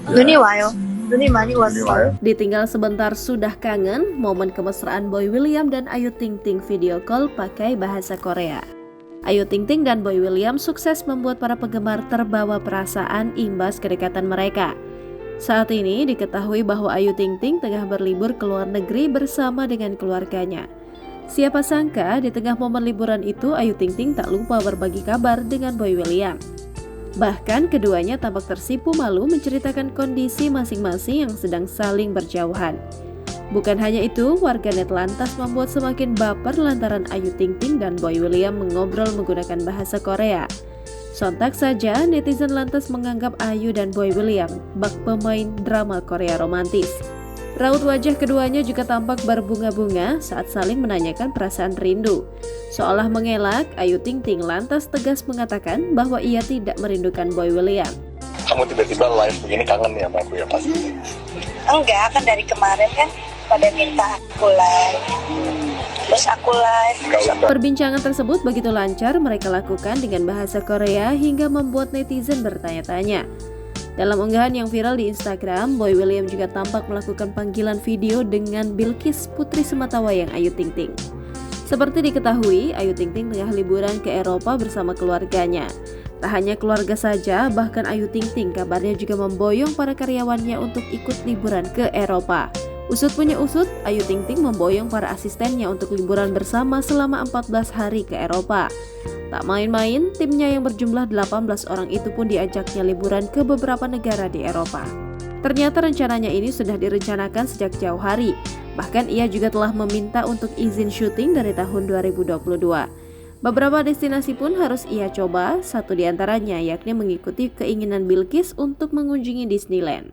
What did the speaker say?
눈이 와요. 눈이 많이 Ini 왔어. wae. Ditinggal sebentar sudah kangen, momen kemesraan Boy William dan Ayu Ting Ting video call pakai bahasa Korea. Ayu Ting Ting dan Boy William sukses membuat para penggemar terbawa perasaan imbas kedekatan mereka. Saat ini diketahui bahwa Ayu Ting Ting tengah berlibur ke luar negeri bersama dengan keluarganya. Siapa sangka di tengah momen liburan itu Ayu Ting Ting tak lupa berbagi kabar dengan Boy William. Bahkan keduanya tampak tersipu malu menceritakan kondisi masing-masing yang sedang saling berjauhan. Bukan hanya itu, warganet lantas membuat semakin baper lantaran Ayu Ting Ting dan Boy William mengobrol menggunakan bahasa Korea. Sontak saja netizen lantas menganggap Ayu dan Boy William bak pemain drama Korea romantis. Raut wajah keduanya juga tampak berbunga-bunga saat saling menanyakan perasaan rindu. Seolah mengelak, Ayu Ting Ting lantas tegas mengatakan bahwa ia tidak merindukan Boy William. Kamu tiba-tiba live begini kangen ya sama aku ya pasti. Enggak, kan dari kemarin kan pada minta aku live. Terus aku live. Gak usah. Perbincangan tersebut begitu lancar mereka lakukan dengan bahasa Korea hingga membuat netizen bertanya-tanya. Dalam unggahan yang viral di Instagram, Boy William juga tampak melakukan panggilan video dengan Bilqis, putri sematawayang Ayu Ting Ting. Seperti diketahui, Ayu Ting Ting tengah liburan ke Eropa bersama keluarganya. Tak hanya keluarga saja, bahkan Ayu Ting Ting kabarnya juga memboyong para karyawannya untuk ikut liburan ke Eropa. Usut punya usut, Ayu Ting Ting memboyong para asistennya untuk liburan bersama selama 14 hari ke Eropa. Tak main-main, timnya yang berjumlah 18 orang itu pun diajaknya liburan ke beberapa negara di Eropa. Ternyata rencananya ini sudah direncanakan sejak jauh hari. Bahkan ia juga telah meminta untuk izin syuting dari tahun 2022. Beberapa destinasi pun harus ia coba, satu diantaranya yakni mengikuti keinginan Bilqis untuk mengunjungi Disneyland.